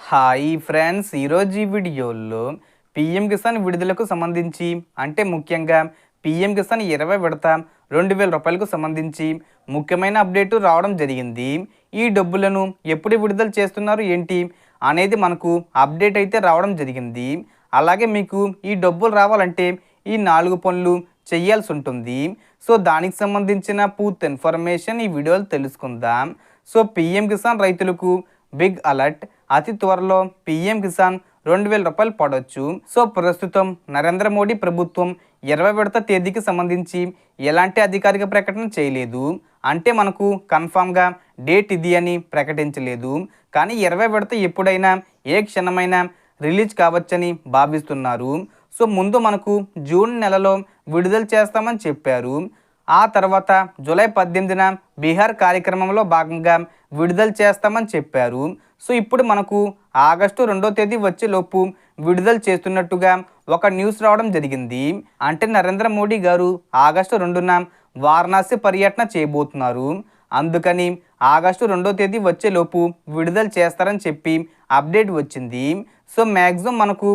Hi friends, ఈరోజు ఈ వీడియోలో పీఎం కిసాన్ విడుదలకు సంబంధించి అంటే ముఖ్యంగా పీఎం కిసాన్ 20 విడత 2000 రూపాయలకు సంబంధించి ముఖ్యమైన అప్డేట్ రావడం జరిగింది. ఈ డబ్బులను ఎప్పుడు విడుదల చేస్తున్నారు ఏంటి అనేది మనకు అప్డేట్ అయితే రావడం జరిగింది. అలాగే మీకు ఈ డబ్బులు రావాలంటే ఈ 4 పనులు చేయాల్సి ఉంటుంది. సో దానికి సంబంధించిన పూర్తి ఇన్ఫర్మేషన్ ఈ వీడియోలో తెలుసుకుందాం. సో పీఎం కిసాన్ రైతులకు బిగ్ అలర్ట్, అతి త్వరలో పీఎం కిసాన్ 2000 రూపాయలు పడవచ్చు. సో ప్రస్తుతం నరేంద్ర మోడీ ప్రభుత్వం 20 విడత తేదీకి సంబంధించి ఎలాంటి అధికారిక ప్రకటన చేయలేదు. అంటే మనకు కన్ఫామ్గా డేట్ ఇది అని ప్రకటించలేదు. కానీ 20 విడత ఎప్పుడైనా ఏ క్షణమైనా రిలీజ్ కావచ్చని భావిస్తున్నారు. సో ముందు మనకు జూన్ నెలలో విడుదల చేస్తామని చెప్పారు. ఆ తర్వాత జూలై 18న బీహార్ కార్యక్రమంలో భాగంగా విడుదల చేస్తామని చెప్పారు. సో ఇప్పుడు మనకు ఆగస్టు 2వ తేదీ వచ్చేలోపు విడుదల చేస్తున్నట్టుగా ఒక న్యూస్ రావడం జరిగింది. అంటే నరేంద్ర మోడీ గారు ఆగస్టు 2న వారణాసి పర్యటన చేయబోతున్నారు. అందుకని ఆగస్టు 2వ తేదీ వచ్చేలోపు విడుదల చేస్తారని చెప్పి అప్డేట్ వచ్చింది. సో మ్యాక్సిమం మనకు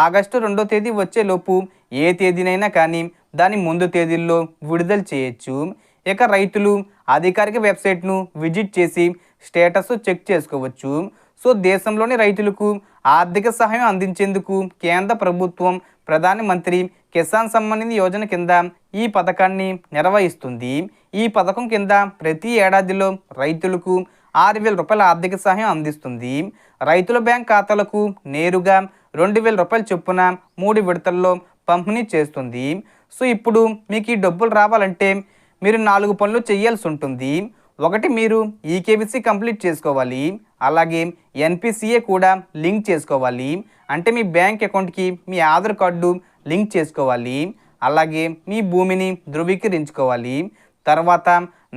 ఆగస్టు 2వ తేదీ వచ్చేలోపు ఏ తేదీనైనా కానీ దాని ముందు తేదీల్లో విడుదల చేయొచ్చు. ఇక రైతులు అధికారిక వెబ్సైట్ను విజిట్ చేసి స్టేటస్ చెక్ చేసుకోవచ్చు. సో దేశంలోని రైతులకు ఆర్థిక సహాయం అందించేందుకు కేంద్ర ప్రభుత్వం ప్రధానమంత్రి కిసాన్ సమ్మాన్ నిధి యోజన కింద ఈ పథకాన్ని నిర్వహిస్తుంది. ఈ పథకం కింద ప్రతి ఏడాదిలో రైతులకు 6000 రూపాయల ఆర్థిక సహాయం అందిస్తుంది. రైతుల బ్యాంక్ ఖాతాలకు నేరుగా 2000 రూపాయల చొప్పున 3 విడతల్లో పంపిణీ చేస్తుంది. సో ఇప్పుడు మీకు ఈ డబ్బులు రావాలంటే మీరు 4 పనులు చేయాల్సి ఉంటుంది. ఒకటి, మీరు ఈకేవీసీ కంప్లీట్ చేసుకోవాలి. అలాగే ఎన్పిసిఏ కూడా లింక్ చేసుకోవాలి. అంటే మీ బ్యాంక్ అకౌంట్కి మీ ఆధార్ కార్డు లింక్ చేసుకోవాలి. అలాగే మీ భూమిని ధృవీకరించుకోవాలి. తర్వాత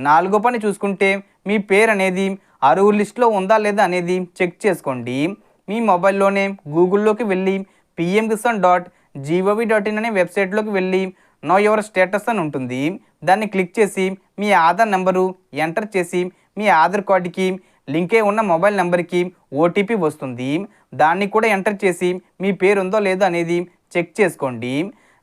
4వ పని చూసుకుంటే మీ పేరు అనేది అరువు లిస్టులో ఉందా లేదా అనేది చెక్ చేసుకోండి. మీ మొబైల్లోనే గూగుల్లోకి వెళ్ళి pmkisan.gov.in అనే వెబ్సైట్లోకి వెళ్ళి నో యువర్ స్టేటస్ అని ఉంటుంది. దాన్ని క్లిక్ చేసి మీ ఆధార్ నెంబరు ఎంటర్ చేసి మీ ఆధార్ కార్డుకి లింక్ అయి ఉన్న మొబైల్ నెంబర్కి ఓటీపీ వస్తుంది. దాన్ని కూడా ఎంటర్ చేసి మీ పేరు ఉందో లేదో అనేది చెక్ చేసుకోండి.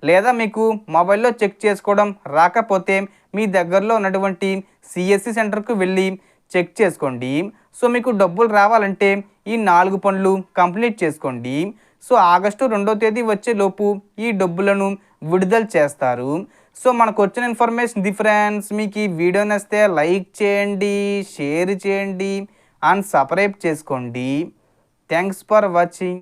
లేదా మీకు మొబైల్లో చెక్ చేసుకోవడం రాకపోతే మీ దగ్గరలో ఉన్నటువంటి సిఎస్సి సెంటర్కు వెళ్ళి చెక్ చేసుకోండి. సో మీకు డబ్బులు రావాలంటే ఈ 4 పనులు కంప్లీట్ చేసుకోండి. సో ఆగస్టు 2వ తేదీ వచ్చేలోపు ఈ డబ్బులను విడుదల చేస్తారు. సో మనకు వచ్చిన ఇన్ఫర్మేషన్ ఫ్రెండ్స్. మీకు ఈ వీడియో నచ్చితే లైక్ చేయండి, షేర్ చేయండి అండ్ సబ్స్క్రైబ్ చేసుకోండి. Thanks for watching.